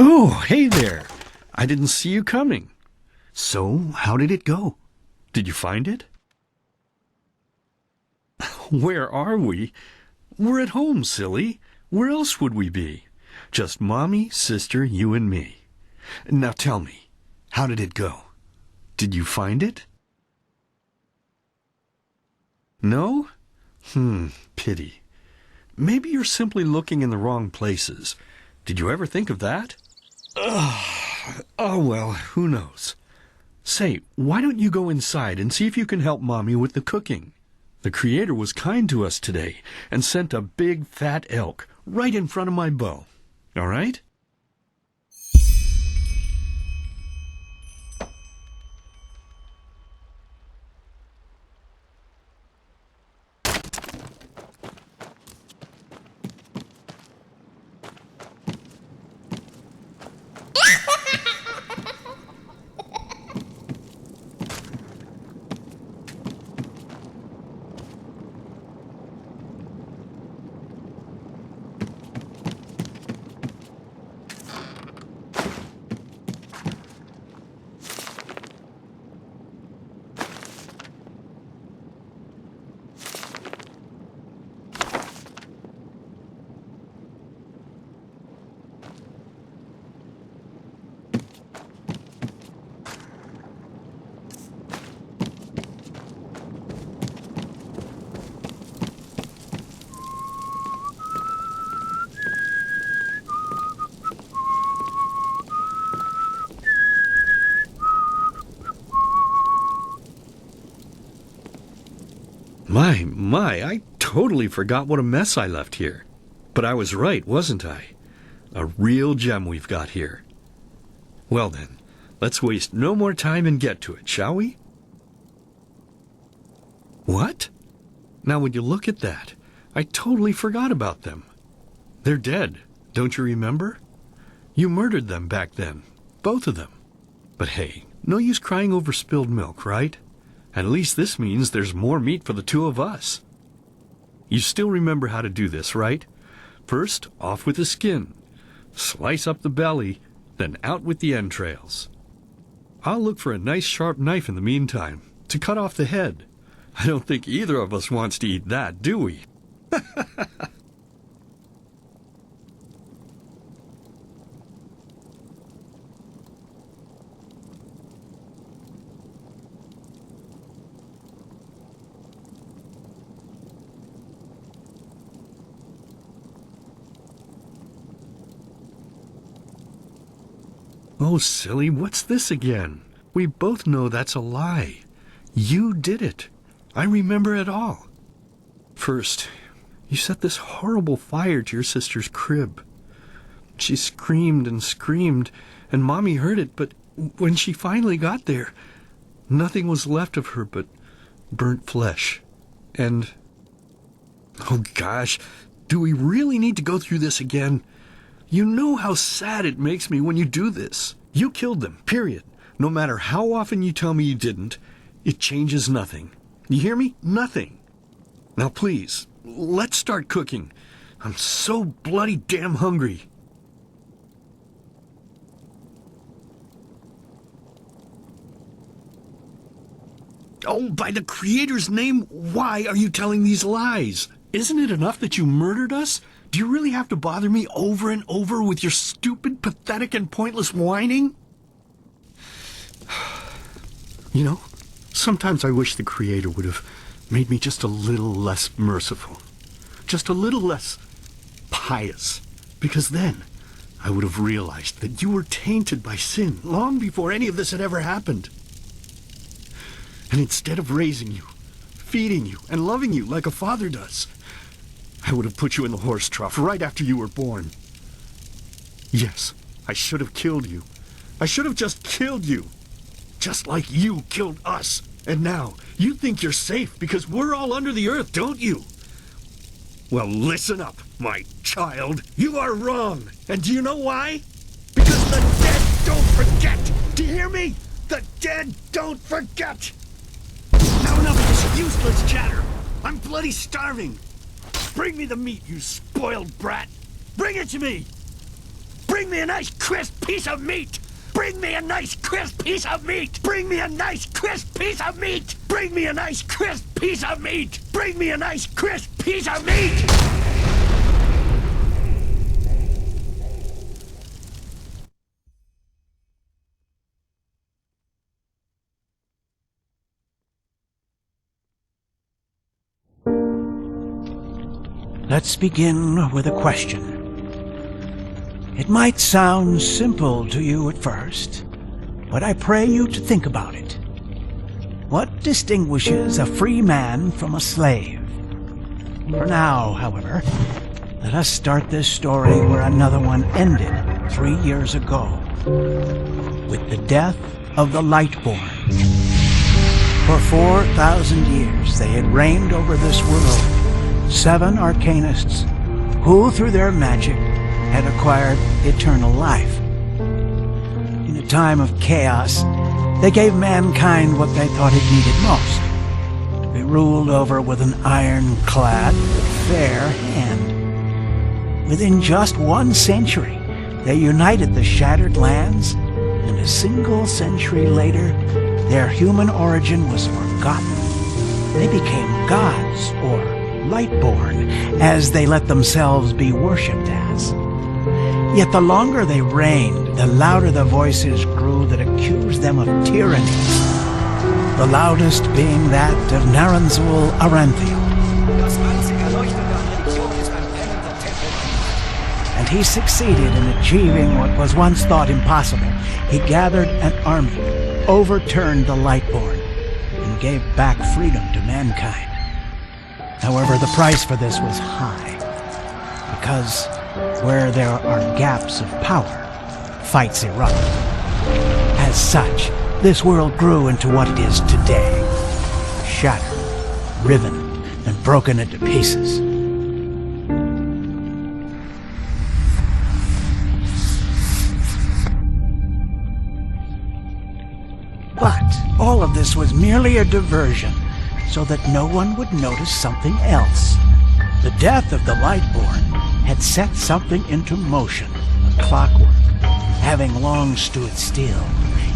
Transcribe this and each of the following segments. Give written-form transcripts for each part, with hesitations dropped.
Oh, hey there. I didn't see you coming. So, how did it go? Did you find it? Where are we? We're at home, silly. Where else would we be? Just Mommy, sister, you and me. Now tell me, how did it go? Did you find it? No? Pity. Maybe you're simply looking in the wrong places. Did you ever think of that? Oh, well, who knows? Say, why don't you go inside and see if you can help Mommy with the cooking? The Creator was kind to us today and sent a big fat elk right in front of my bow. All right? My, I totally forgot what a mess I left here. But I was right, wasn't I? A real gem we've got here. Well then, let's waste no more time and get to it, shall we? What? Now would you look at that? I totally forgot about them. They're dead, don't you remember? You murdered them back then, both of them. But hey, no use crying over spilled milk, right? At least this means there's more meat for the two of us. You still remember how to do this, right? First, off with the skin. Slice up the belly, then out with the entrails. I'll look for a nice sharp knife in the meantime, to cut off the head. I don't think either of us wants to eat that, do we? Oh, silly, what's this again? We both know that's a lie. You did it. I remember it all. First, you set this horrible fire to your sister's crib. She screamed and screamed, and Mommy heard it, but when she finally got there, nothing was left of her but burnt flesh. And... oh gosh, do we really need to go through this again? You know how sad it makes me when you do this. You killed them, period. No matter how often you tell me you didn't, it changes nothing. You hear me? Nothing. Now please, let's start cooking. I'm so bloody damn hungry. Oh, by the Creator's name, why are you telling these lies? Isn't it enough that you murdered us? Do you really have to bother me over and over with your stupid, pathetic, and pointless whining? You know, sometimes I wish the Creator would have made me just a little less merciful. Just a little less pious. Because then I would have realized that you were tainted by sin long before any of this had ever happened. And instead of raising you, feeding you, and loving you like a father does, I would have put you in the horse trough right after you were born. Yes, I should have killed you. I should have just killed you. Just like you killed us. And now, you think you're safe because we're all under the earth, don't you? Well, listen up, my child. You are wrong. And do you know why? Because the dead don't forget. Do you hear me? The dead don't forget. Now enough of this useless chatter. I'm bloody starving. Bring me the meat, you spoiled brat! Bring it to me! Bring me a nice crisp piece of meat! Bring me a nice crisp piece of meat! Bring me a nice crisp piece of meat! Bring me a nice crisp piece of meat! Bring me a nice crisp piece of meat! Let's begin with a question. It might sound simple to you at first, but I pray you to think about it. What distinguishes a free man from a slave? For now, however, let us start this story where another one ended 3 years ago, with the death of the Lightborn. For 4,000 years they had reigned over this world, 7 arcanists who, through their magic, had acquired eternal life. In a time of chaos, they gave mankind what they thought it needed most, to be ruled over with an ironclad but fair hand. Within just 1 century, they united the shattered lands, and a single century later, their human origin was forgotten. They became gods, or Lightborn, as they let themselves be worshipped as. Yet the longer they reigned, the louder the voices grew that accused them of tyranny, the loudest being that of Naranzul Aranthiel. And he succeeded in achieving what was once thought impossible. He gathered an army, overturned the Lightborn, and gave back freedom to mankind. However, the price for this was high, because where there are gaps of power, fights erupt. As such, this world grew into what it is today, shattered, riven, and broken into pieces. But all of this was merely a diversion, so that no one would notice something else. The death of the Lightborn had set something into motion, a clockwork. Having long stood still,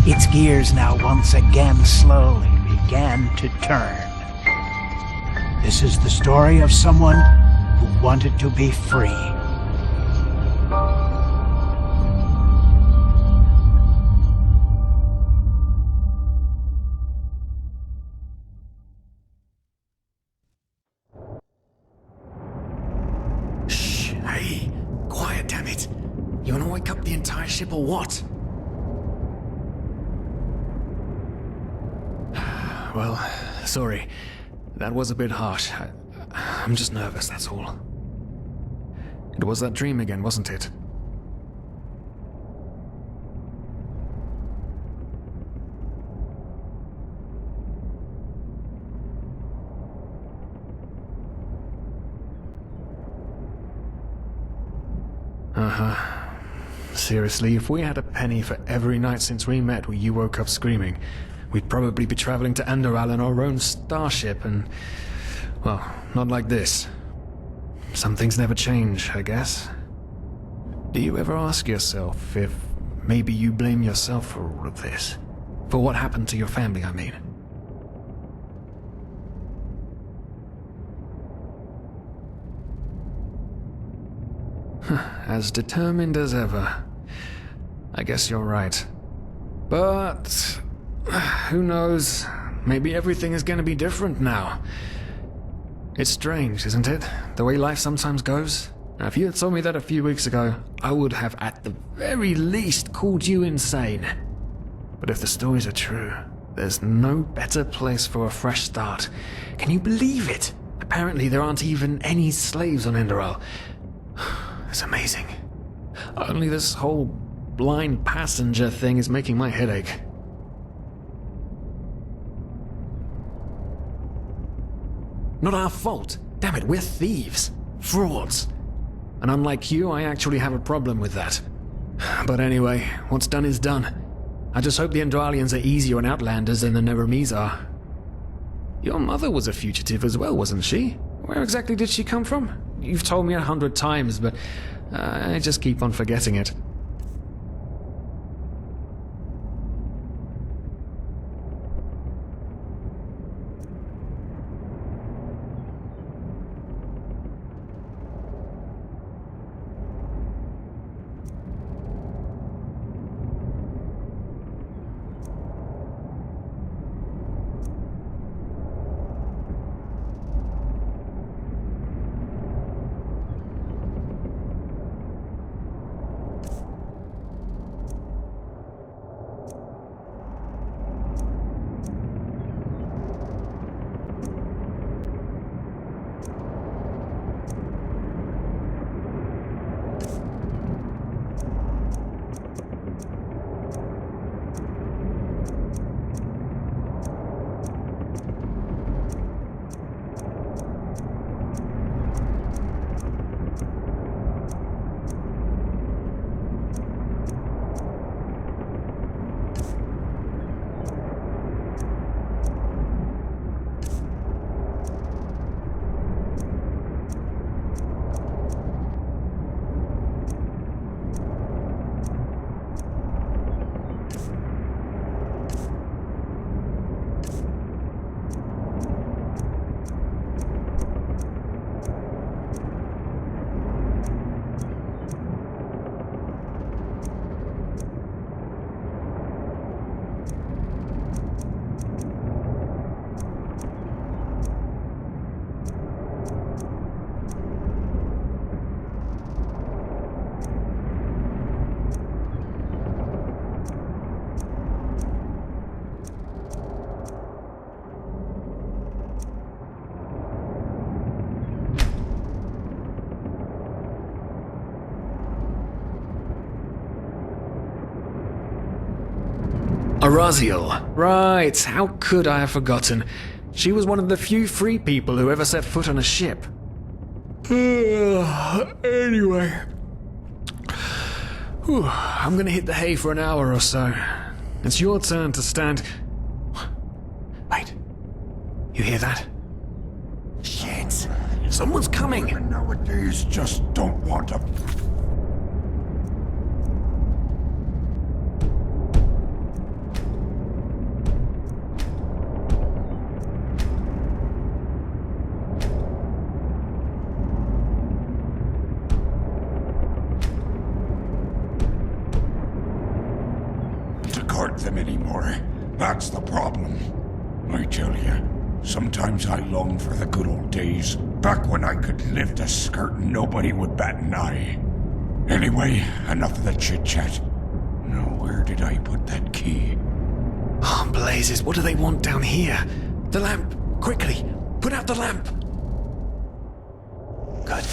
its gears now once again slowly began to turn. This is the story of someone who wanted to be free. Hey, quiet, damn it. You wanna wake up the entire ship or what? Well, sorry. That was a bit harsh. I'm just nervous, that's all. It was that dream again, wasn't it? Seriously, if we had a penny for every night since we met where you woke up screaming, we'd probably be traveling to Enderal in our own starship and... well, not like this. Some things never change, I guess. Do you ever ask yourself if maybe you blame yourself for all of this? For what happened to your family, I mean? As determined as ever. I guess you're right. But... who knows? Maybe everything is going to be different now. It's strange, isn't it? The way life sometimes goes. Now, if you had told me that a few weeks ago, I would have at the very least called you insane. But if the stories are true, there's no better place for a fresh start. Can you believe it? Apparently there aren't even any slaves on Enderal. It's amazing. Only this whole blind passenger thing is making my head ache. Not our fault. Damn it, we're thieves. Frauds. And unlike you, I actually have a problem with that. But anyway, what's done is done. I just hope the Enderalians are easier on Outlanders than the Neramis are. Your mother was a fugitive as well, wasn't she? Where exactly did she come from? You've told me 100 times, but I just keep on forgetting it. Araziel. Right, how could I have forgotten? She was one of the few free people who ever set foot on a ship. Anyway. Whew, I'm gonna hit the hay for an hour or so. It's your turn to stand... Wait. You hear that? Shit! Someone's coming! Women nowadays just don't want to... guard them anymore. That's the problem. I tell you, sometimes I long for the good old days, back when I could lift a skirt and nobody would bat an eye. Anyway, enough of the chit-chat. Now, where did I put that key? Oh, blazes, what do they want down here? The lamp! Quickly! Put out the lamp! Good.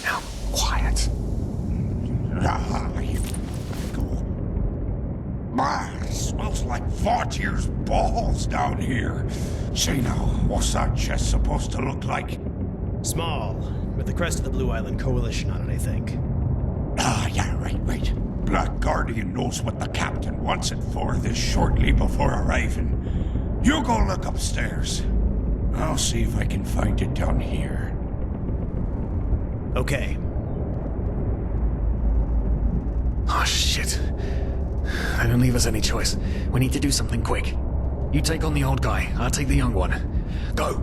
Now, quiet. You go. It smells like Vaughtier's balls down here. Say now, what's that chest supposed to look like? Small, with the crest of the Blue Island Coalition on it, I think. Yeah, right. Black Guardian knows what the captain wants it for this shortly before arriving. You go look upstairs. I'll see if I can find it down here. Okay. Oh, shit. They don't leave us any choice. We need to do something quick. You take on the old guy, I'll take the young one. Go!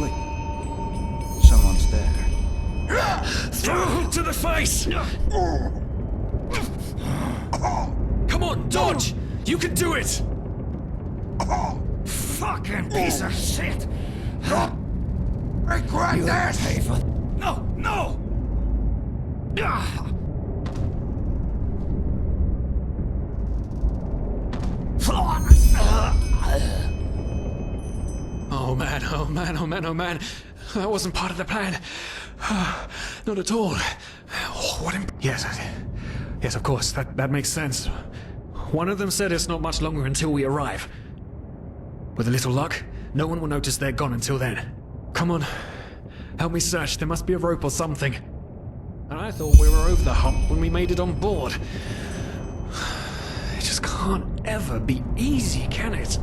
Wait. Someone's there. Throw him to the face! Come on, dodge! You can do it! Fucking piece of shit! Regret this! No! Oh man. That wasn't part of the plan. Not at all. Yes, of course, that makes sense. One of them said it's not much longer until we arrive. With a little luck, no one will notice they're gone until then. Come on, help me search. There must be a rope or something. And I thought we were over the hump when we made it on board. It just can't ever be easy, can it?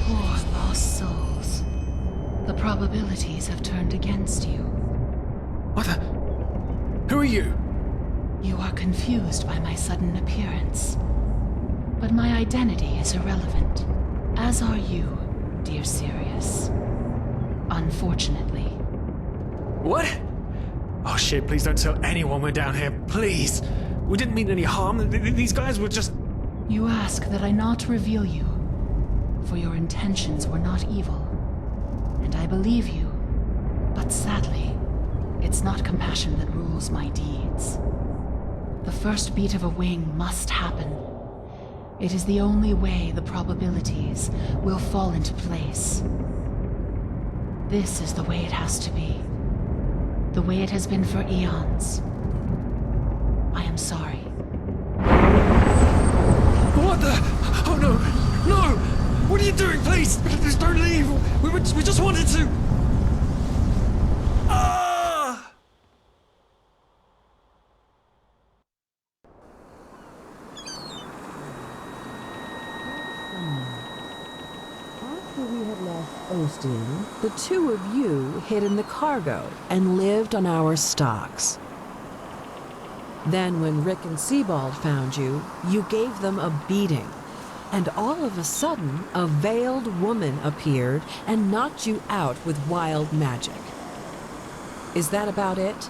Poor lost souls. The probabilities have turned against you. What the? Who are you? You are confused by my sudden appearance. But my identity is irrelevant, as are you, dear Sirius. Unfortunately. What? Oh shit, please don't tell anyone we're down here, please! We didn't mean any harm, these guys were just... You ask that I not reveal you, for your intentions were not evil. And I believe you, but sadly, it's not compassion that rules my deeds. The first beat of a wing must happen. It is the only way the probabilities will fall into place. This is the way it has to be. The way it has been for eons. I am sorry. What the? Oh no! No! What are you doing, please? Please don't leave! We just wanted to... Ah! After we had left Osteen, the two of you hid in the cargo and lived on our stocks. Then when Rick and Sebald found you, you gave them a beating. And all of a sudden, a veiled woman appeared and knocked you out with wild magic. Is that about it?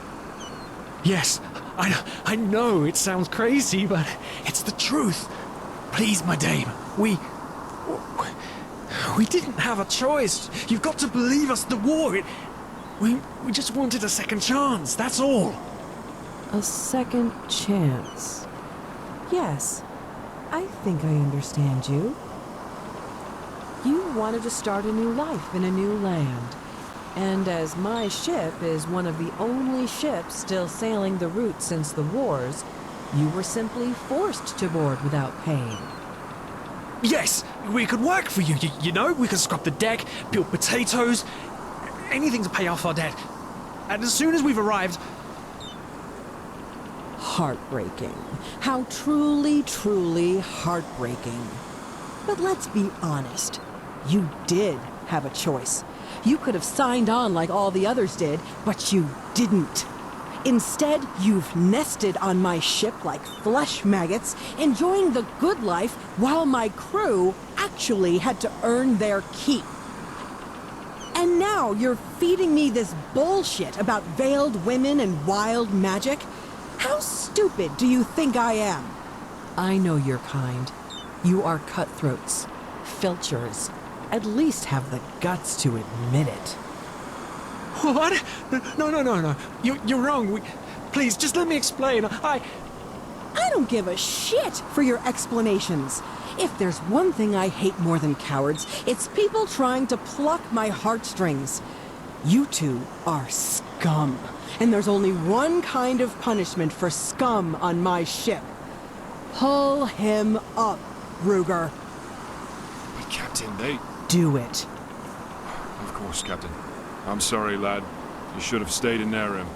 Yes, I know it sounds crazy, but it's the truth. Please, my dame, we didn't have a choice. You've got to believe us, the war, we just wanted a second chance, that's all. A second chance. Yes, I think I understand you. You wanted to start a new life in a new land. And as my ship is one of the only ships still sailing the route since the wars, you were simply forced to board without paying. Yes, we could work for you, you know? We could scrub the deck, peel potatoes, anything to pay off our debt. And as soon as we've arrived... Heartbreaking. How truly, truly heartbreaking. But let's be honest. You did have a choice. You could have signed on like all the others did, but you didn't. Instead, you've nested on my ship like flesh maggots, enjoying the good life while my crew actually had to earn their keep. And now you're feeding me this bullshit about veiled women and wild magic? How stupid do you think I am? I know your kind. You are cutthroats, filchers. At least have the guts to admit it. What? No. You're wrong. Please, just let me explain. I don't give a shit for your explanations. If there's one thing I hate more than cowards, it's people trying to pluck my heartstrings. You two are scum. And there's only one kind of punishment for scum on my ship. Pull him up, Ruger. But Captain, they... Do it. Of course, Captain. I'm sorry, lad. You should have stayed in their room.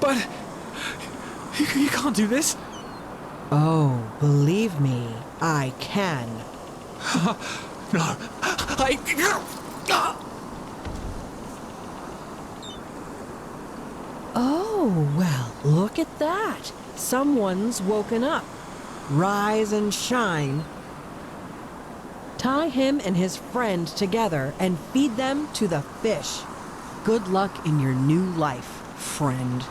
But... You can't do this. Oh, believe me, I can. No. Oh, well, look at that. Someone's woken up. Rise and shine. Tie him and his friend together and feed them to the fish. Good luck in your new life, friend.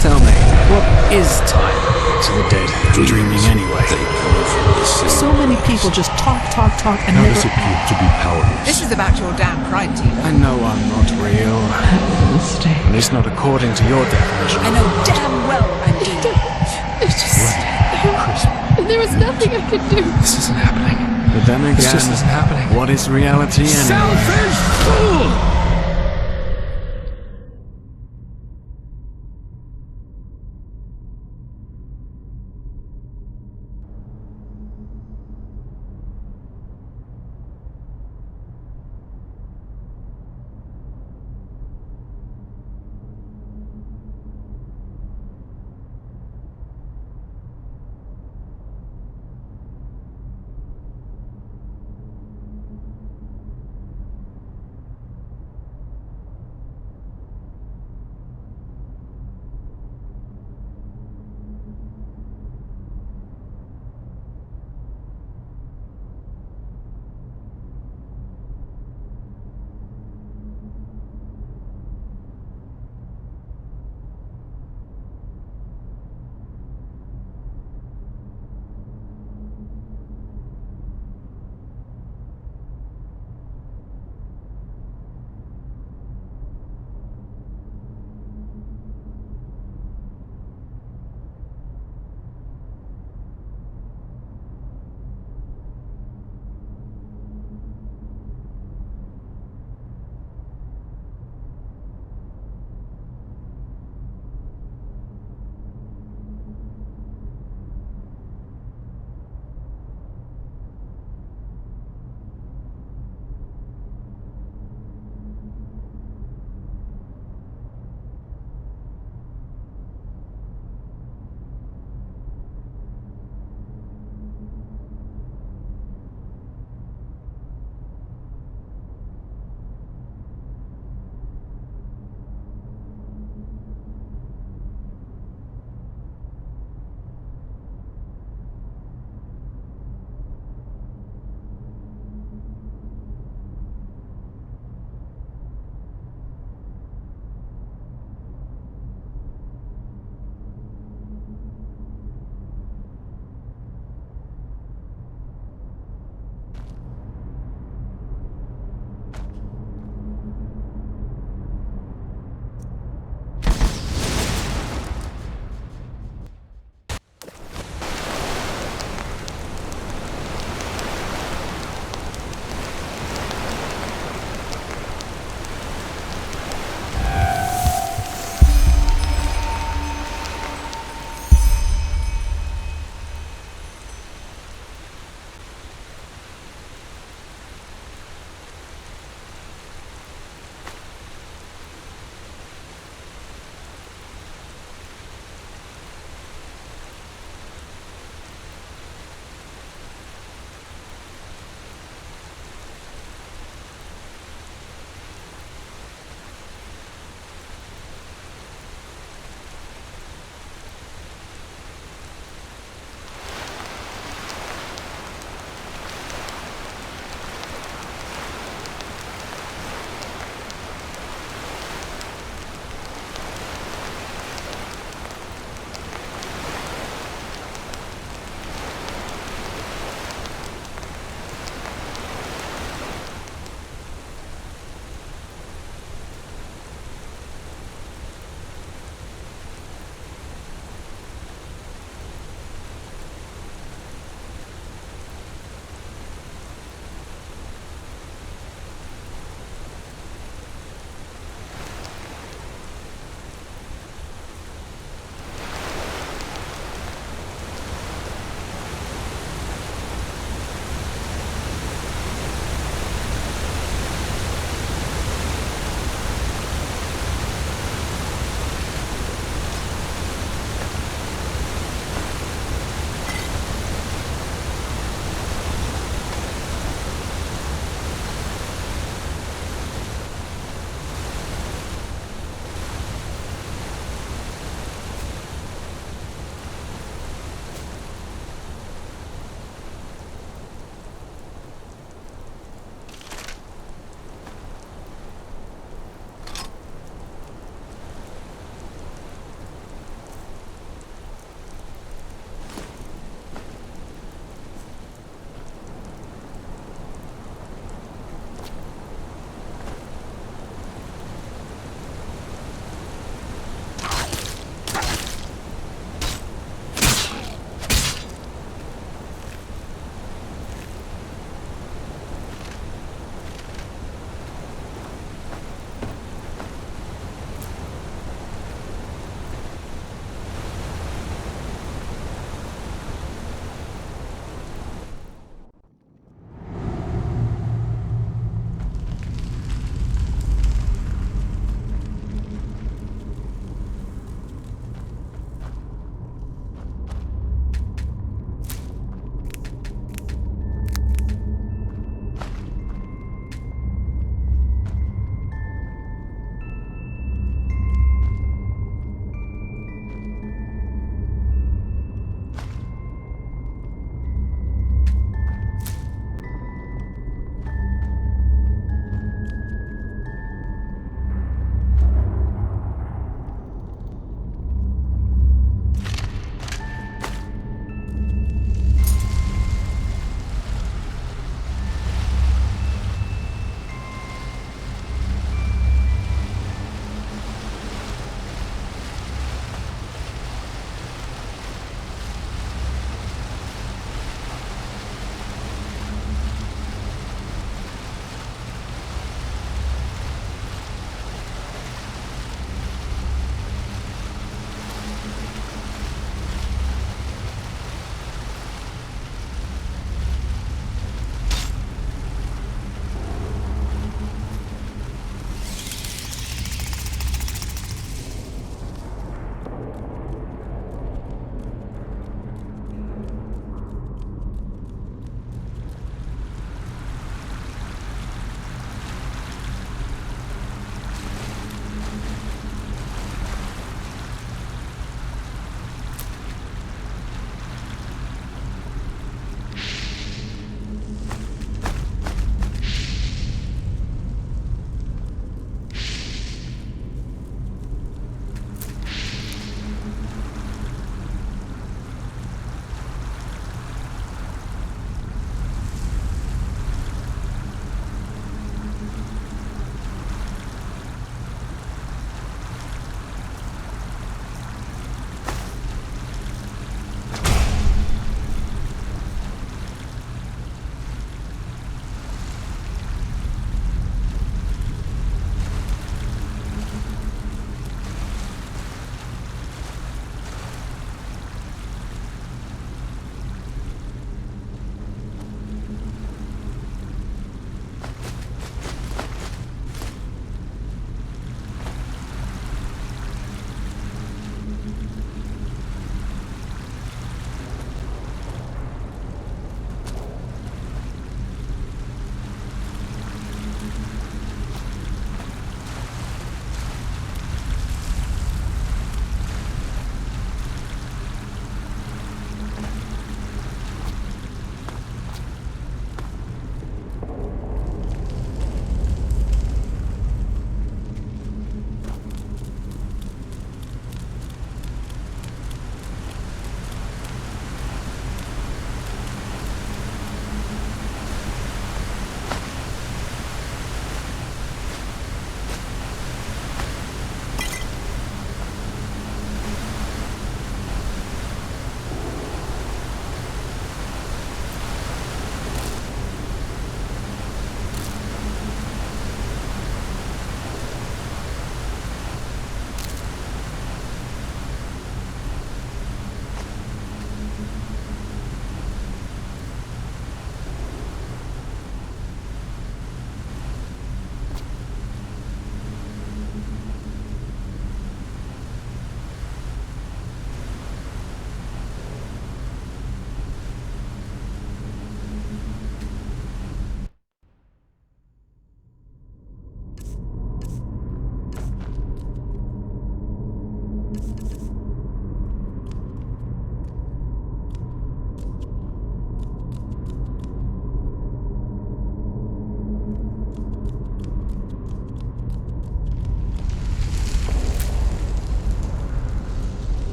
Tell me, what is time to the dead? Dreaming anyway. So many people just talk, and How never... does it feel to be powerless? This is about your damn pride, Tina. I know I'm not real. At least not according to your definition. I know damn well I'm evil. It's just... There was nothing I could do. This isn't happening. But then again, This just isn't happening. What is reality anyway? Selfish fool!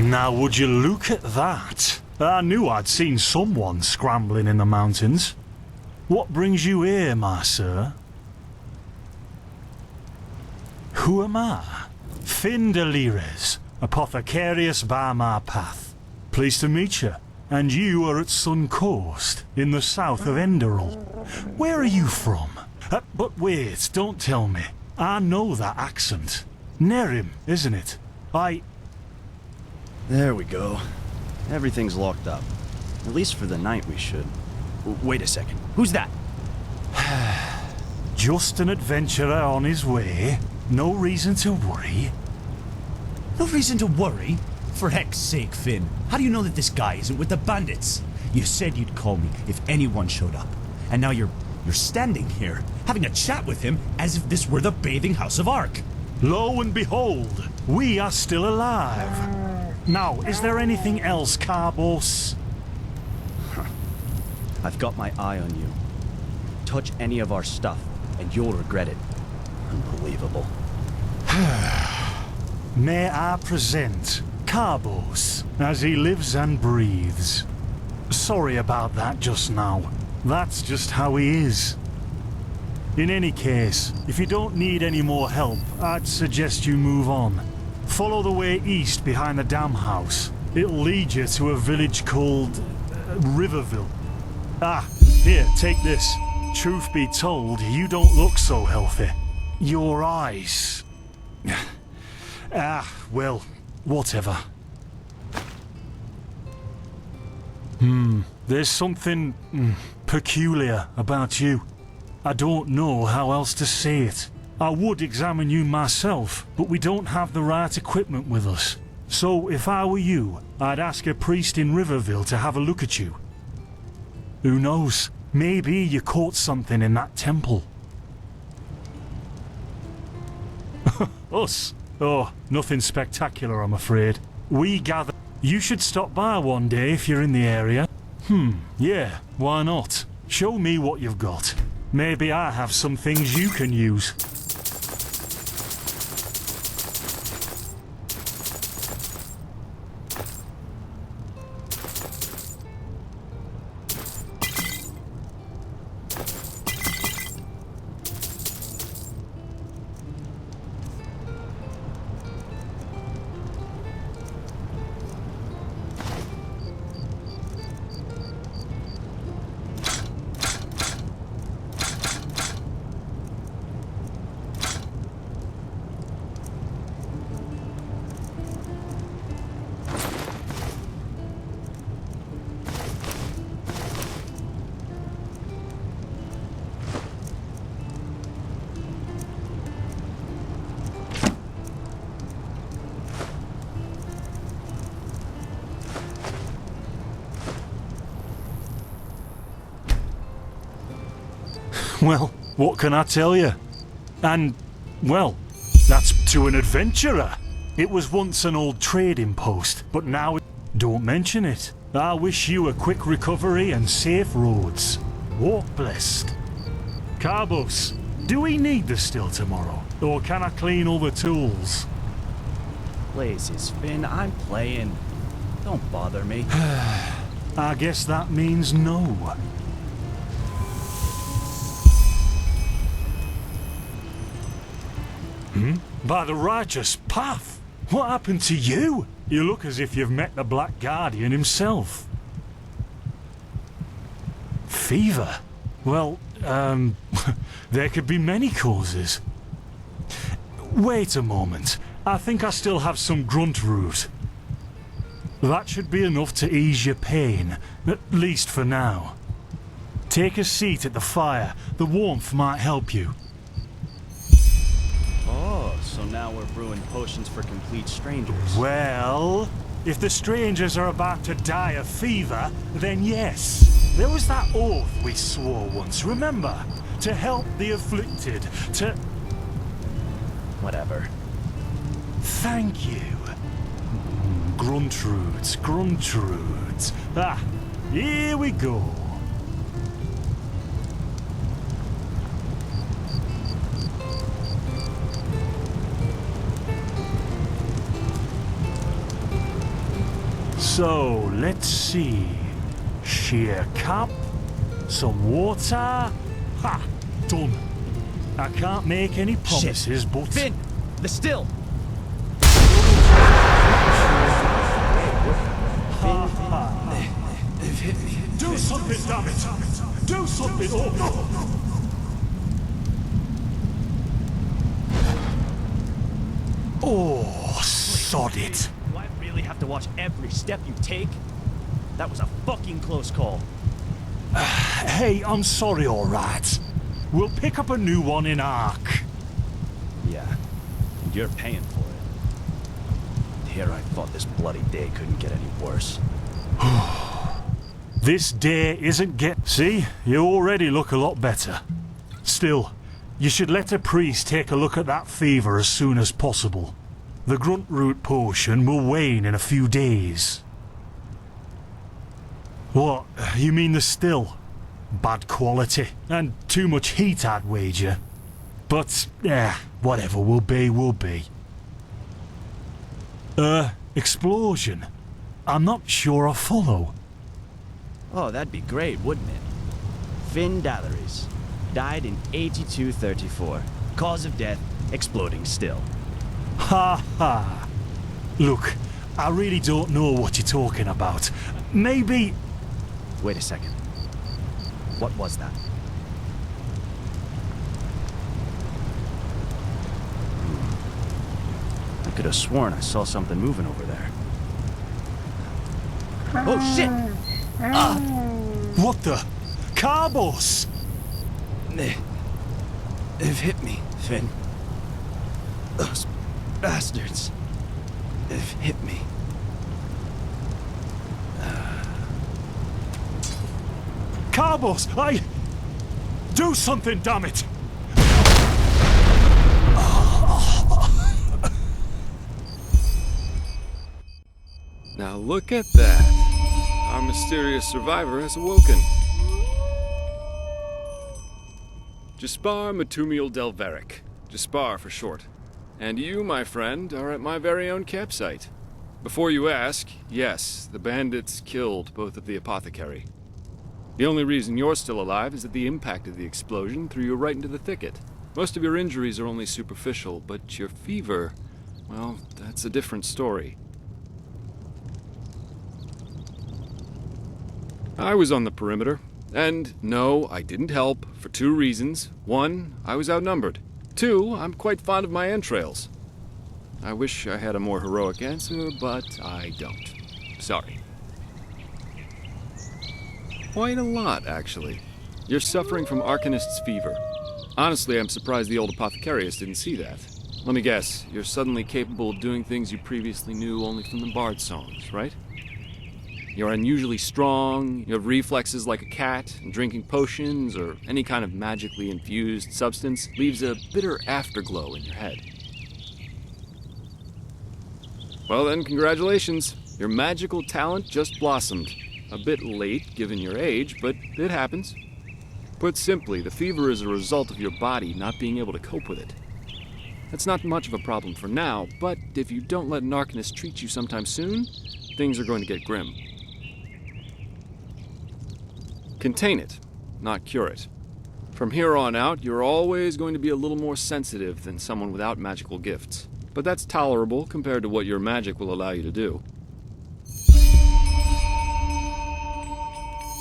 Now would you look at that? I knew I'd seen someone scrambling in the mountains. What brings you here, my sir? Who am I? Finn de Lires, apothecarius by my path. Pleased to meet you. And you are at Sun Coast, in the south of Enderal. Where are you from? But wait, don't tell me. I know that accent. Nerim, isn't it? There we go. Everything's locked up. At least for the night we should. Wait a second. Who's that? Just an adventurer on his way. No reason to worry. No reason to worry? For heck's sake, Finn. How do you know that this guy isn't with the bandits? You said you'd call me if anyone showed up. And now you're standing here, having a chat with him as if this were the bathing house of Ark. Lo and behold, we are still alive. Now, is there anything else, Carbos? I've got my eye on you. Touch any of our stuff, and you'll regret it. Unbelievable. May I present Carbos, as he lives and breathes. Sorry about that just now. That's just how he is. In any case, if you don't need any more help, I'd suggest you move on. Follow the way east behind the dam house. It'll lead you to a village called Riverville. Ah, here, take this. Truth be told, you don't look so healthy. Your eyes... well, whatever. There's something peculiar about you. I don't know how else to say it. I would examine you myself, but we don't have the right equipment with us. So if I were you, I'd ask a priest in Riverville to have a look at you. Who knows? Maybe you caught something in that temple. Us? Oh, nothing spectacular, I'm afraid. We gather... You should stop by one day if you're in the area. Yeah, why not? Show me what you've got. Maybe I have some things you can use. Well, what can I tell you? And, well, that's to an adventurer. It was once an old trading post, but now... Don't mention it. I wish you a quick recovery and safe roads. Walk blessed. Carbos, do we need the still tomorrow? Or can I clean all the tools? Blazes, Finn, I'm playing. Don't bother me. I guess that means no. By the righteous path? What happened to you? You look as if you've met the Black Guardian himself. Fever? Well, there could be many causes. Wait a moment. I think I still have some grunt root. That should be enough to ease your pain, at least for now. Take a seat at the fire. The warmth might help you. Oh, so now we're brewing potions for complete strangers. Well, if the strangers are about to die of fever, then yes. There was that oath we swore once, remember? To help the afflicted, to... Whatever. Thank you. Gruntrudes, Gruntrudes. Ah, here we go. So, let's see. Sheer cap, some water. Ha! Done. I can't make any promises, Shit. but... Finn! The still! Do something, damn it! Do something! Oh, sod it. Do I really have to watch every step you take? That was a fucking close call. Hey, I'm sorry, alright. We'll pick up a new one in Ark. Yeah, and you're paying for it. Here I thought this bloody day couldn't get any worse. This day isn't See, you already look a lot better. Still, you should let a priest take a look at that fever as soon as possible. The grunt root potion will wane in a few days. What? You mean the still? Bad quality, and too much heat, I'd wager. But, whatever will be, will be. Explosion? I'm not sure I follow. Oh, that'd be great, wouldn't it? Finn Dalleries. Died in 8234. Cause of death, exploding still. Ha ha. Look, I really don't know what you're talking about. Maybe... Wait a second. What was that? I could have sworn I saw something moving over there. Oh shit! What the? Carbos! They've hit me, Finn. Those bastards. They've hit me. Carbos, do something, damn it! Now look at that. Our mysterious survivor has awoken. Jaspar Matumiel Delveric. Jaspar for short. And you, my friend, are at my very own campsite. Before you ask, yes, the bandits killed both of the apothecary. The only reason you're still alive is that the impact of the explosion threw you right into the thicket. Most of your injuries are only superficial, but your fever, well, that's a different story. I was on the perimeter, and no, I didn't help, for two reasons. One, I was outnumbered. Two, I'm quite fond of my entrails. I wish I had a more heroic answer, but I don't. Sorry. Quite a lot, actually. You're suffering from Arcanist's fever. Honestly, I'm surprised the old apothecarius didn't see that. Let me guess, you're suddenly capable of doing things you previously knew only from the bard songs, right? You're unusually strong, you have reflexes like a cat, and drinking potions or any kind of magically infused substance leaves a bitter afterglow in your head. Well then, congratulations. Your magical talent just blossomed. A bit late, given your age, but it happens. Put simply, the fever is a result of your body not being able to cope with it. That's not much of a problem for now, but if you don't let an Arcanist treat you sometime soon, things are going to get grim. Contain it, not cure it. From here on out, you're always going to be a little more sensitive than someone without magical gifts. But that's tolerable compared to what your magic will allow you to do.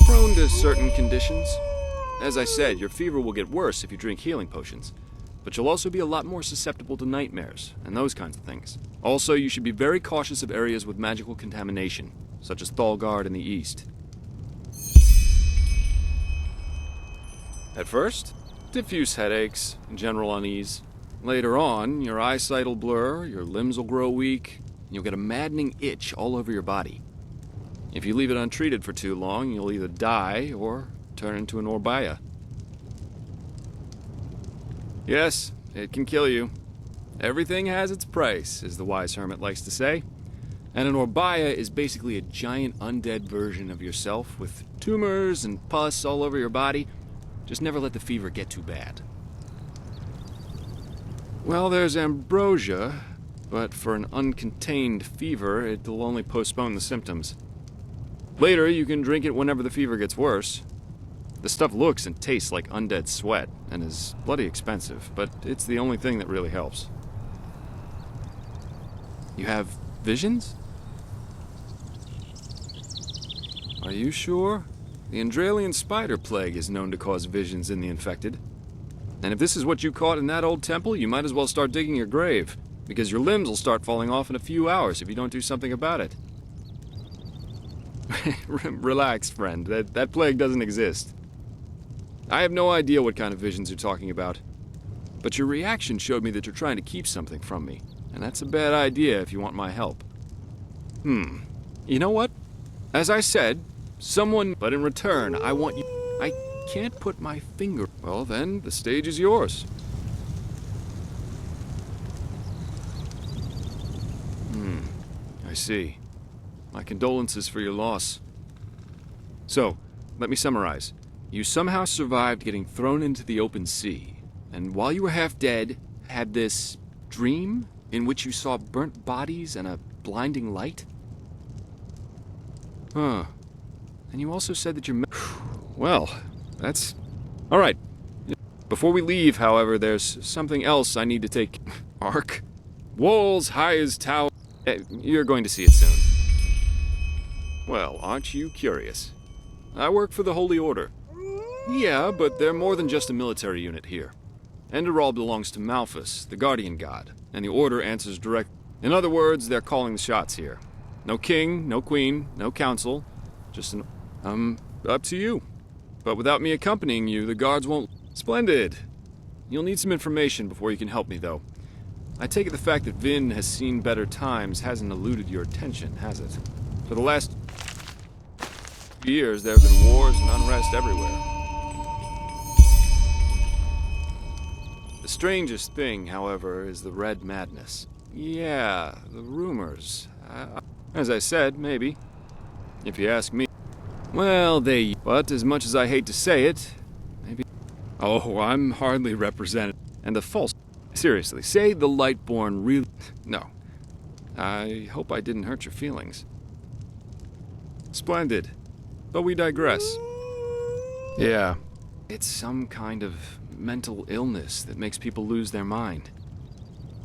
Prone to certain conditions. As I said, your fever will get worse if you drink healing potions. But you'll also be a lot more susceptible to nightmares and those kinds of things. Also, you should be very cautious of areas with magical contamination, such as Thalgard in the east. At first, diffuse headaches, general unease. Later on, your eyesight will blur, your limbs will grow weak, and you'll get a maddening itch all over your body. If you leave it untreated for too long, you'll either die or turn into an Orbaya. Yes, it can kill you. Everything has its price, as the wise hermit likes to say. And an Orbaya is basically a giant undead version of yourself with tumors and pus all over your body. Just never let the fever get too bad. Well, there's ambrosia, but for an uncontained fever, it'll only postpone the symptoms. Later, you can drink it whenever the fever gets worse. The stuff looks and tastes like undead sweat, and is bloody expensive, but it's the only thing that really helps. You have visions? Are you sure? The Enderalian spider plague is known to cause visions in the infected. And if this is what you caught in that old temple, you might as well start digging your grave, because your limbs will start falling off in a few hours if you don't do something about it. Relax, friend. That plague doesn't exist. I have no idea what kind of visions you're talking about. But your reaction showed me that you're trying to keep something from me. And that's a bad idea if you want my help. You know what? As I said, but in return, I want you... I can't put my finger... Well then, the stage is yours. I see. My condolences for your loss. So, let me summarize. You somehow survived getting thrown into the open sea, and while you were half dead, had this dream in which you saw burnt bodies and a blinding light? Huh. And you also said that you're... Well, that's... Alright. Before we leave, however, there's something else I need to take... Ark? Walls high as tower... You're going to see it soon. Well, aren't you curious? I work for the Holy Order. Yeah, but they're more than just a military unit here. Enderal belongs to Malphus, the guardian god, and the Order answers direct. In other words, they're calling the shots here. No king, no queen, no council, just an... up to you. But without me accompanying you, the guards won't... Splendid! You'll need some information before you can help me, though. I take it the fact that Vin has seen better times hasn't eluded your attention, has it? For the last years, there have been wars and unrest everywhere. The strangest thing, however, is the Red Madness. Yeah, the rumors. As I said, maybe. If you ask me. Well, but as much as I hate to say it, maybe... Oh, I'm hardly represented. And the false... Seriously, say the Lightborn really... No. I hope I didn't hurt your feelings. Splendid. But we digress. Yeah. It's some kind of mental illness that makes people lose their mind.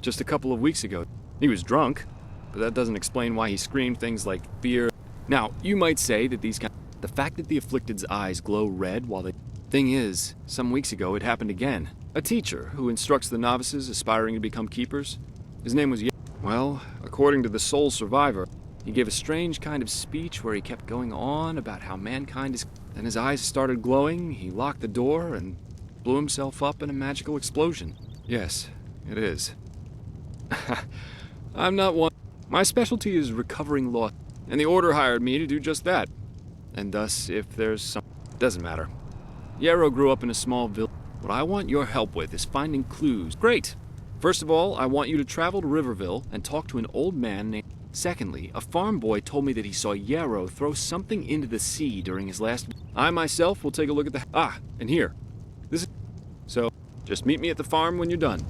Just a couple of weeks ago, he was drunk, but that doesn't explain why he screamed things like fear. Now, you might say that the fact that the afflicted's eyes glow red while they... Thing is, some weeks ago it happened again. A teacher who instructs the novices aspiring to become keepers. His name was... Well, according to the sole survivor, he gave a strange kind of speech where he kept going on about how mankind is... Then his eyes started glowing, he locked the door, and blew himself up in a magical explosion. Yes, it is. I'm not one... My specialty is recovering lost, and the Order hired me to do just that. And thus, if there's some... Doesn't matter. Yarrow grew up in a small village. What I want your help with is finding clues. Great! First of all, I want you to travel to Riverville and talk to an old man named... Secondly, a farm boy told me that he saw Yarrow throw something into the sea during his last... I myself will take a look at the... and here. This is... So, just meet me at the farm when you're done.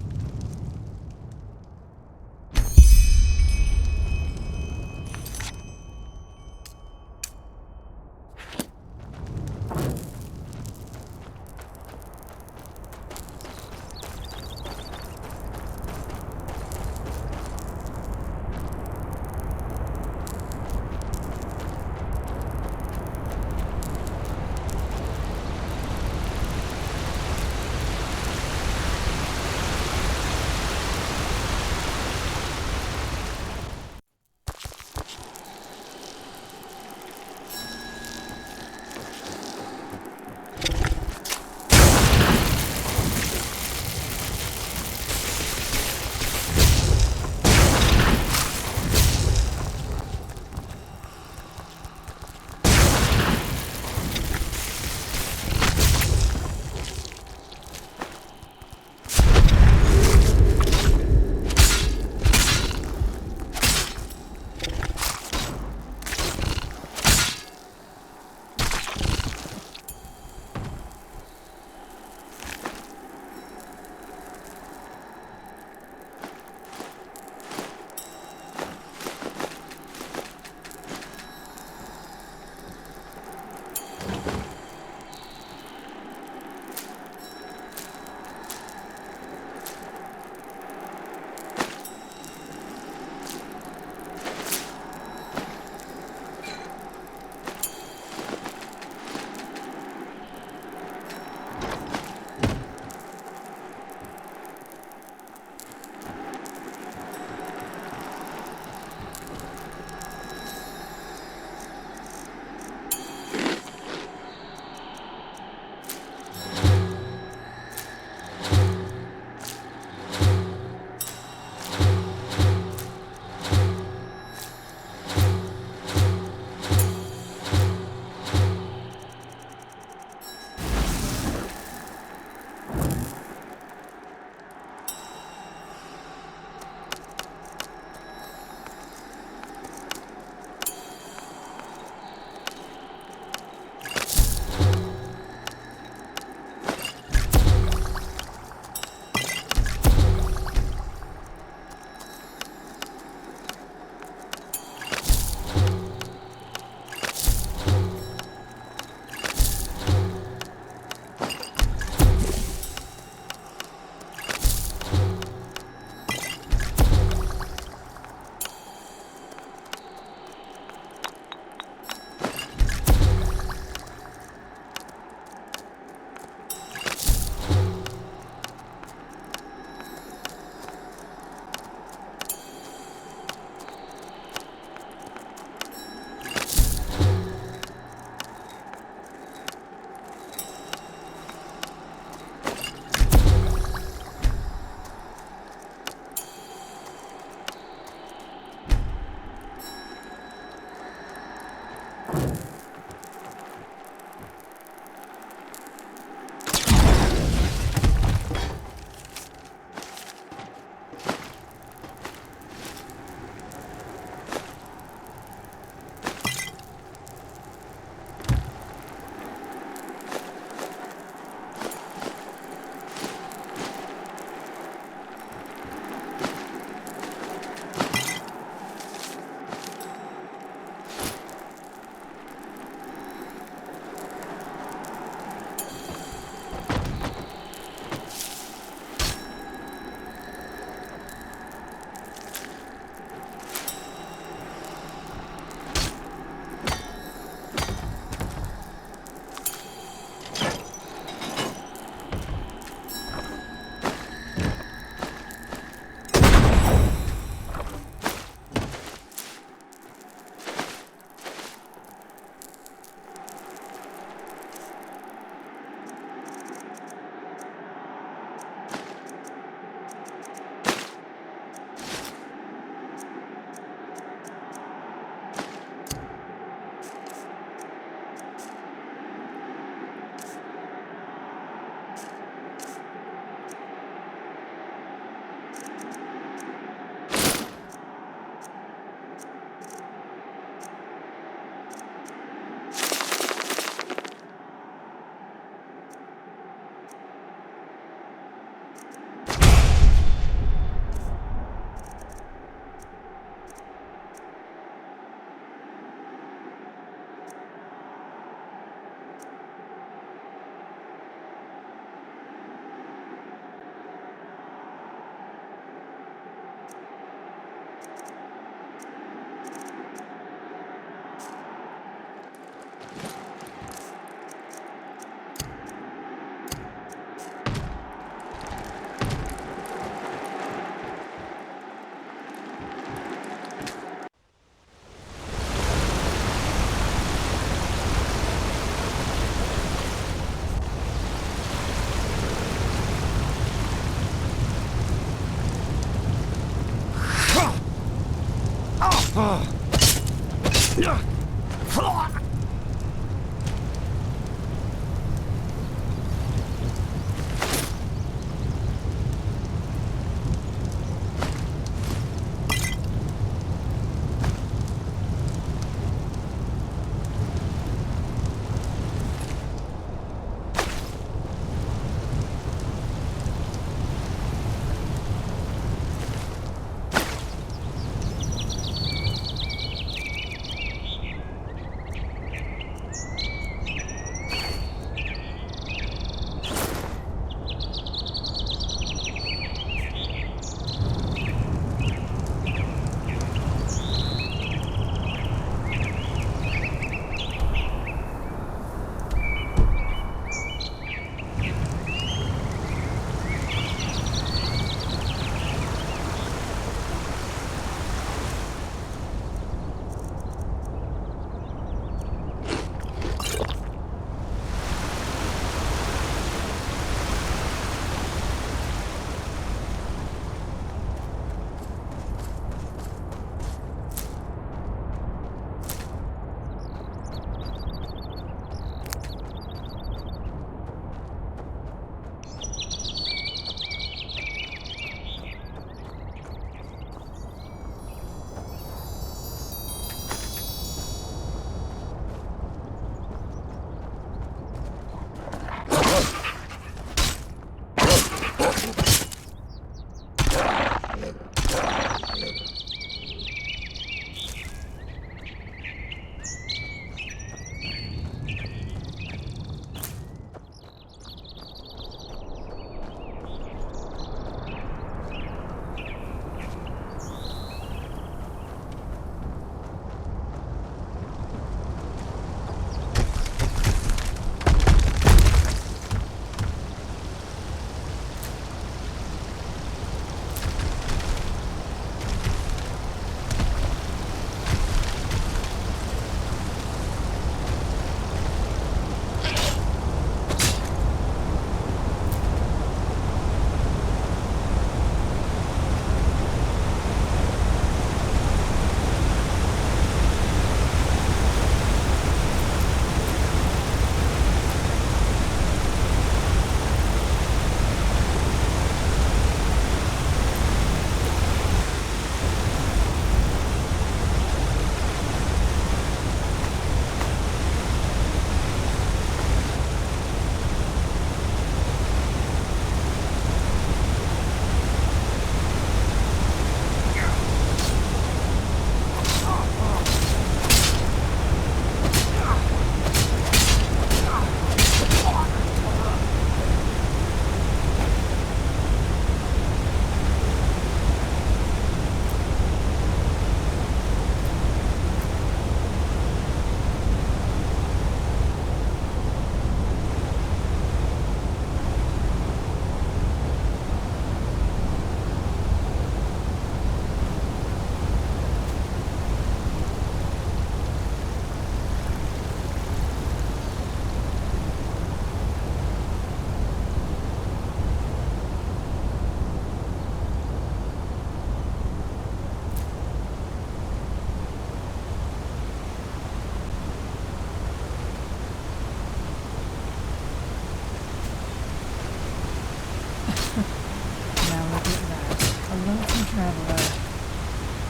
Now look at that. A lonesome traveler.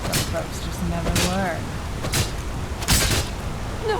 Some folks just never learn. No!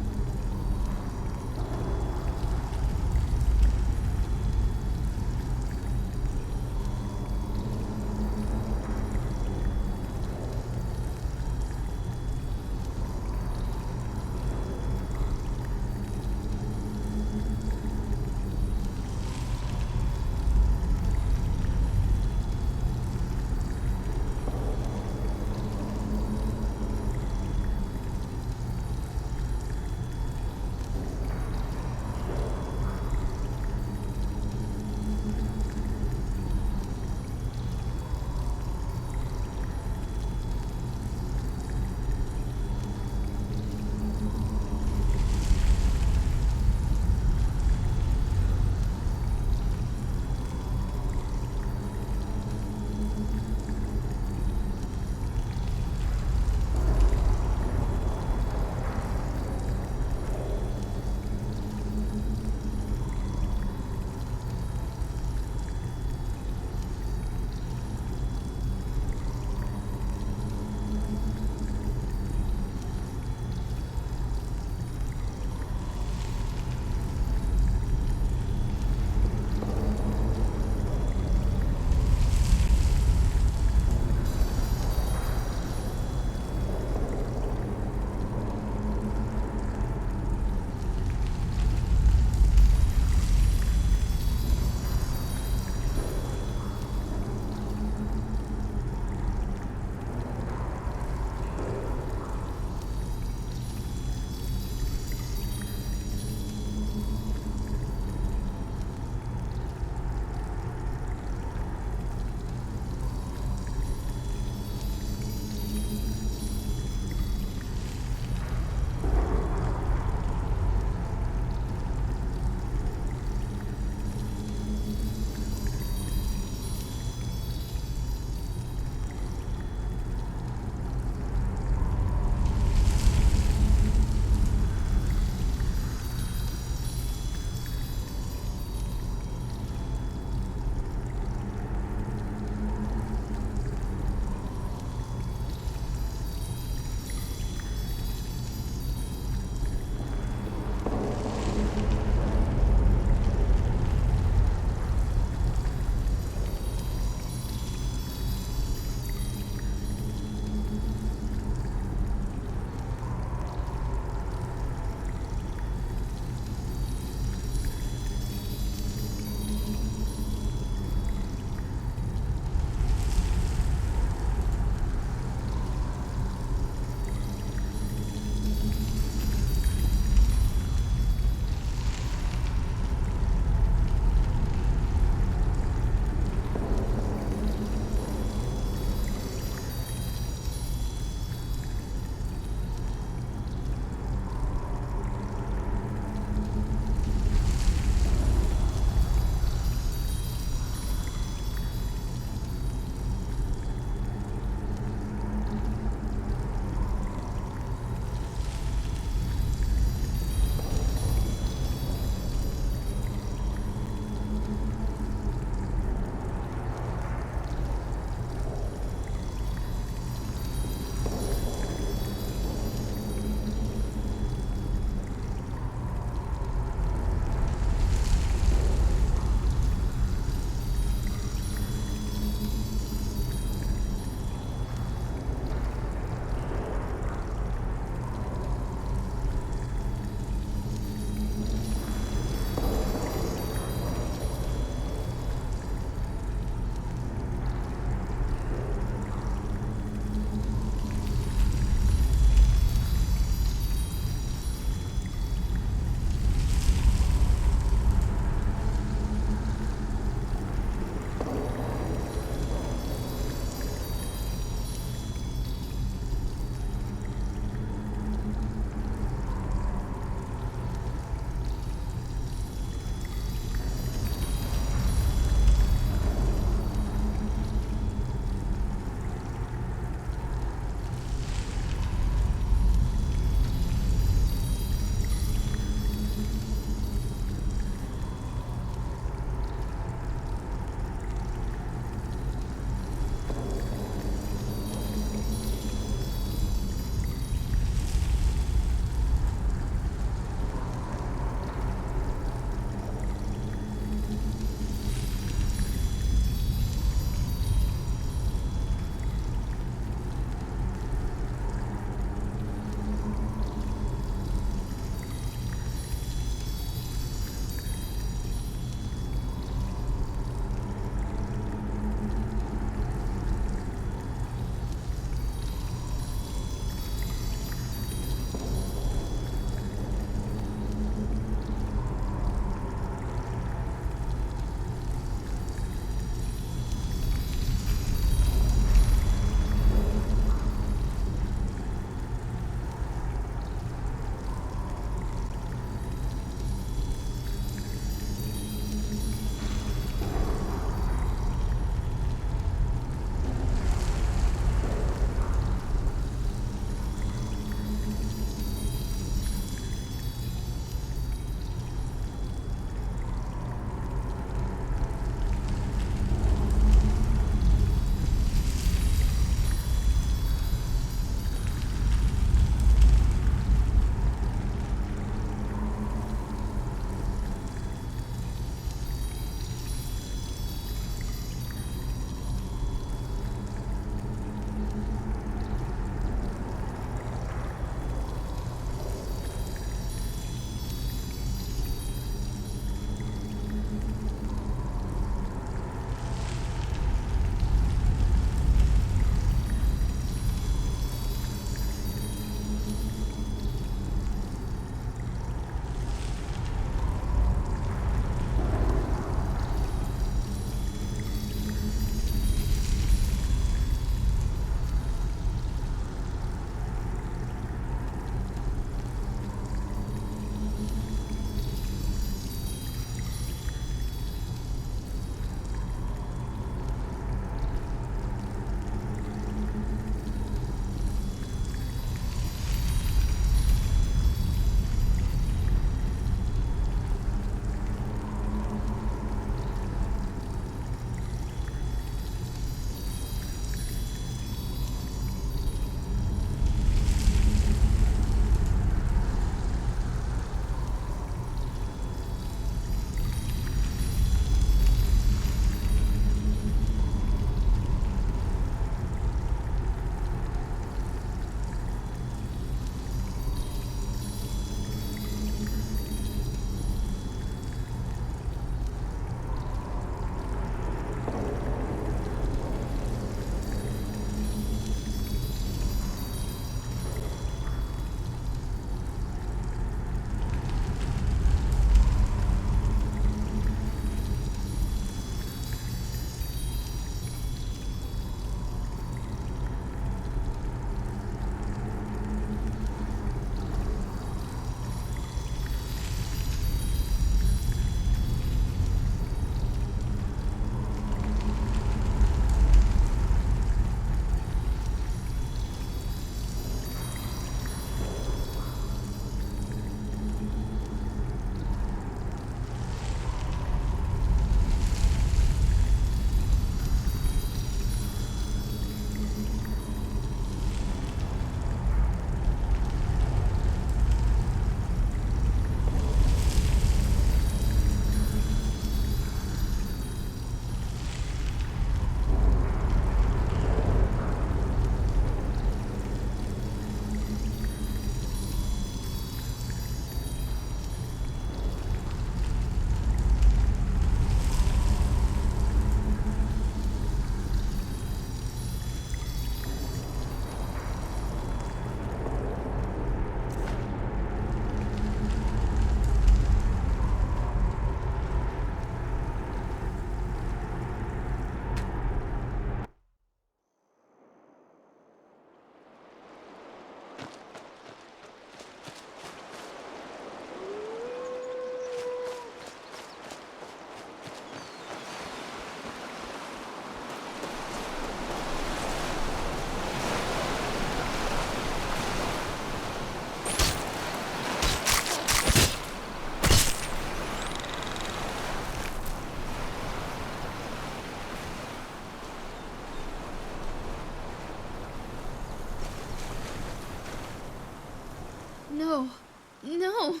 No.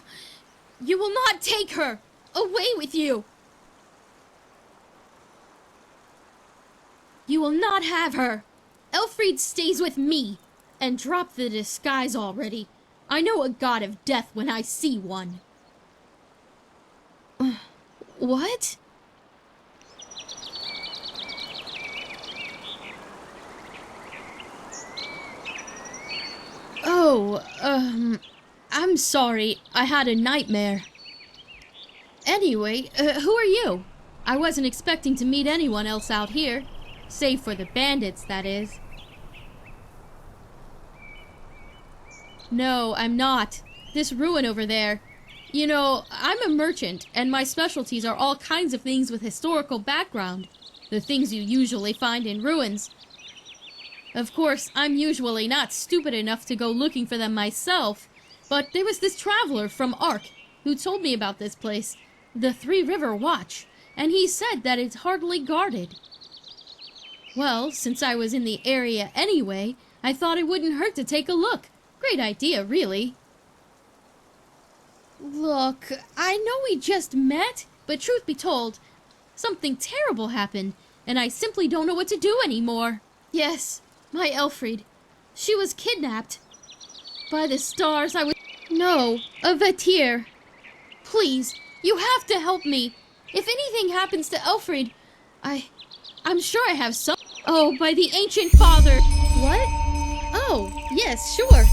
You will not take her. Away with you. You will not have her. Elfried stays with me. And drop the disguise already. I know a god of death when I see one. What? Oh, I'm sorry. I had a nightmare. Anyway, who are you? I wasn't expecting to meet anyone else out here. Save for the bandits, that is. No, I'm not. This ruin over there. You know, I'm a merchant, and my specialties are all kinds of things with historical background. The things you usually find in ruins. Of course, I'm usually not stupid enough to go looking for them myself, but there was this traveler from Ark who told me about this place, the Three River Watch, and he said that it's hardly guarded. Well, since I was in the area anyway, I thought it wouldn't hurt to take a look. Great idea, really. Look, I know we just met, but truth be told, something terrible happened, and I simply don't know what to do anymore. Yes, my Elfried. She was kidnapped. By the stars, I was... No, a Vatir. Please, you have to help me. If anything happens to Elfried, I'm sure I have some... Oh, by the ancient father. What? Oh, yes, sure.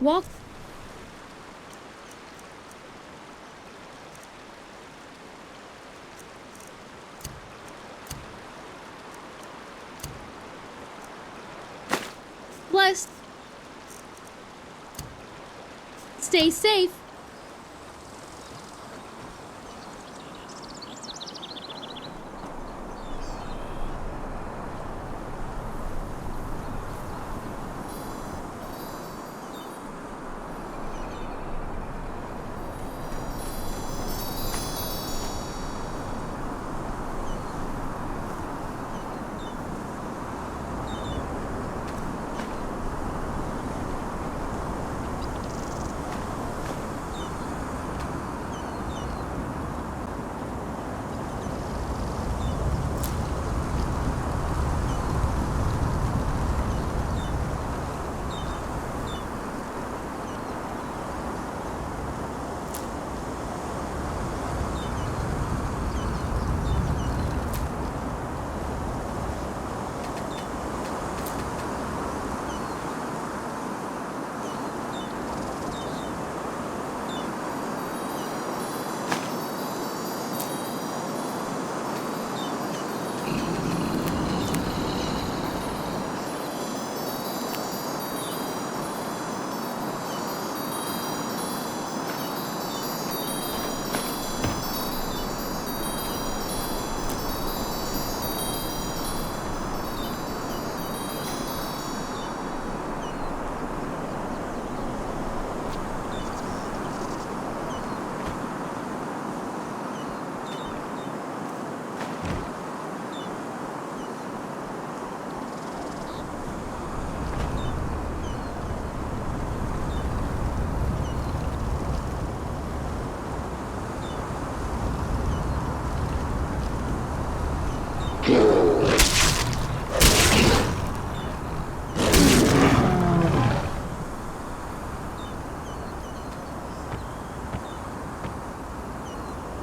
Walk. Blessed. Stay safe.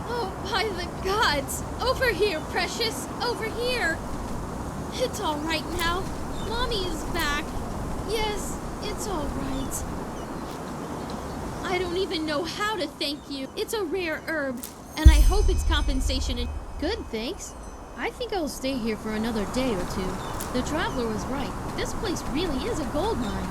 Oh, by the gods! Over here, precious! Over here! It's all right now. Mommy is back. Yes, it's all right. I don't even know how to thank you. It's a rare herb, and I hope it's compensation. And good, thanks. I think I'll stay here for another day or two. The traveler was right. This place really is a gold mine.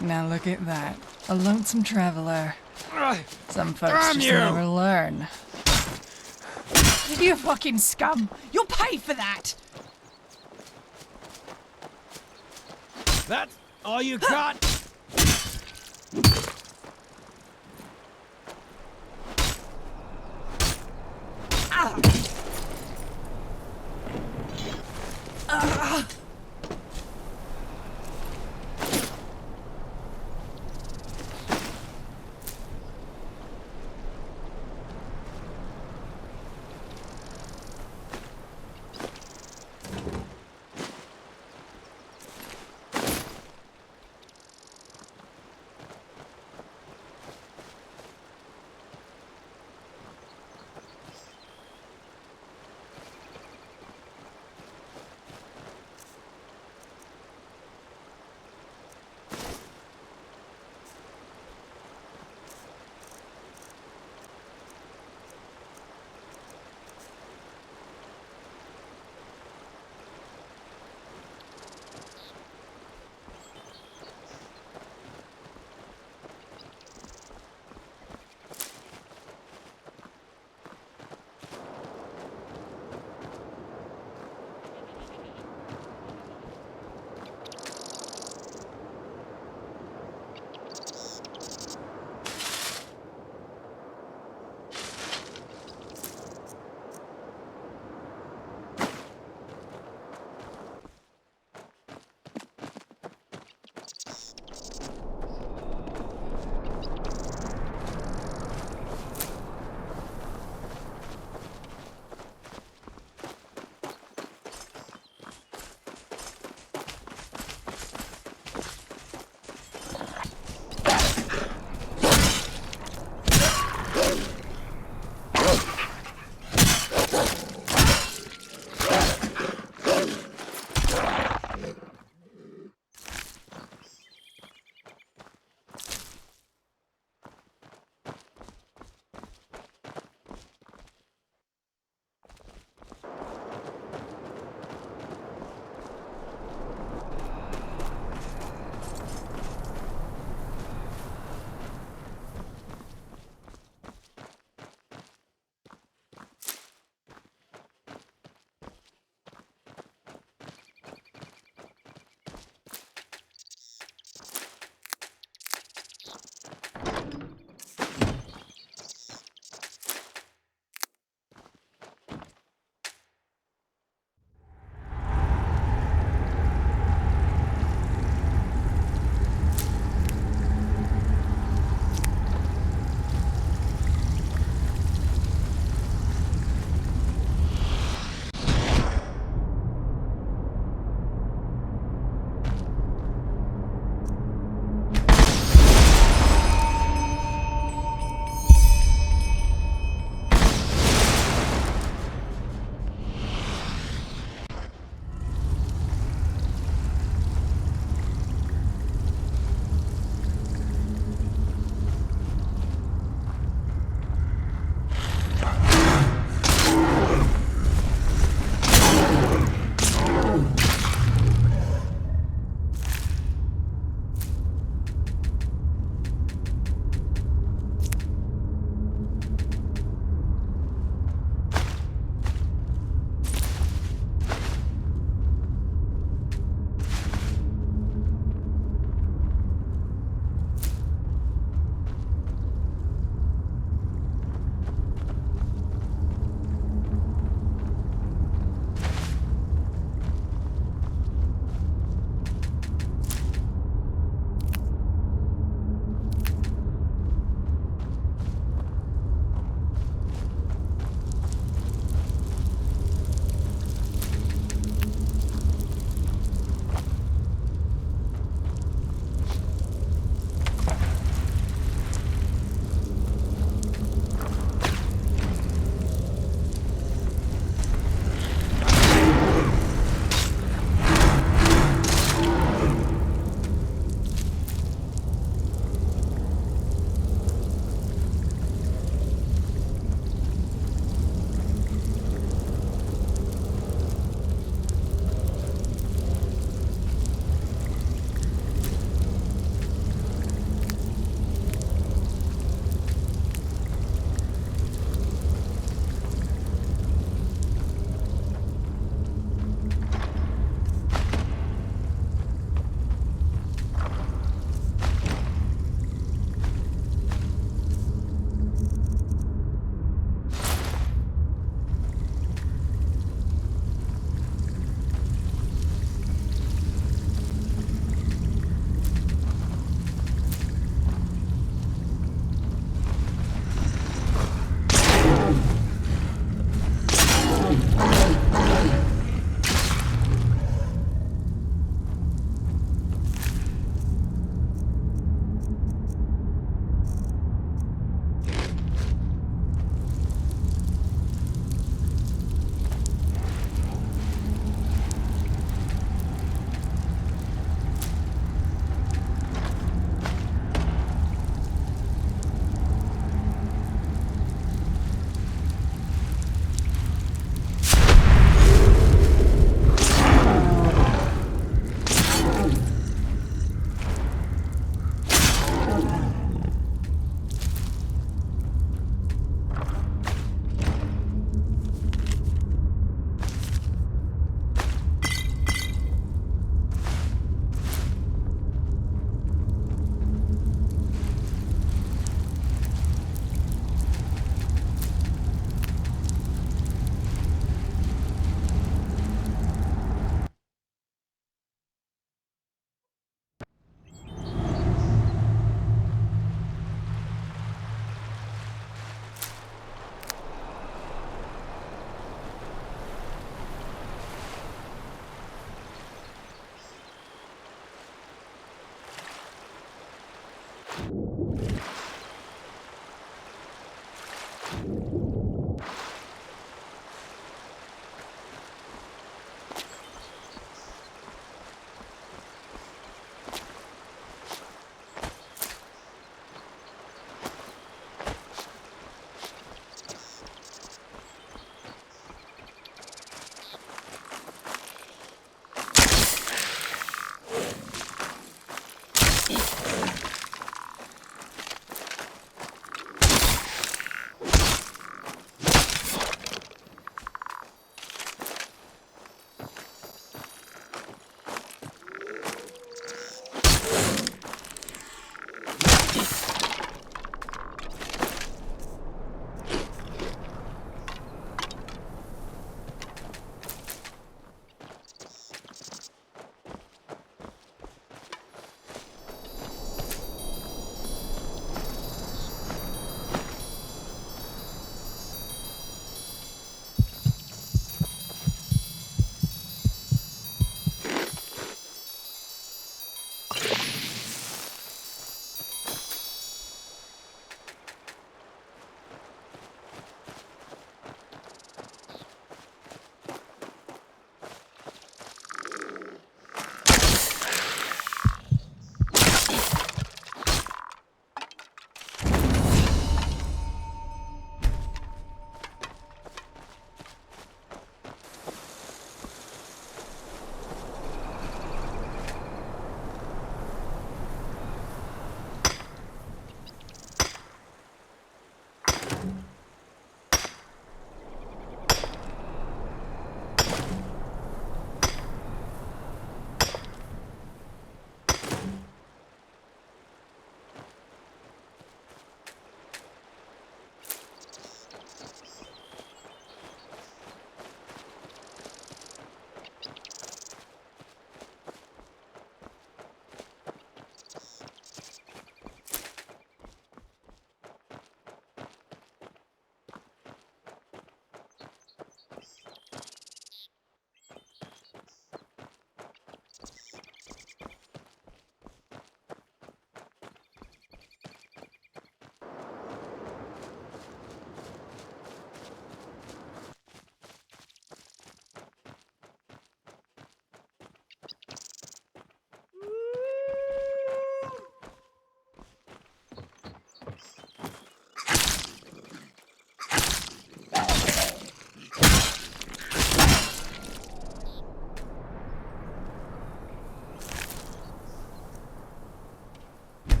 Now look at that. A lonesome traveler. Some folks just never learn. You fucking scum! You'll pay for that! That's all you got?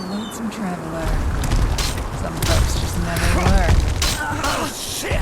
Lonesome traveler. Some folks just never learn. Oh, shit!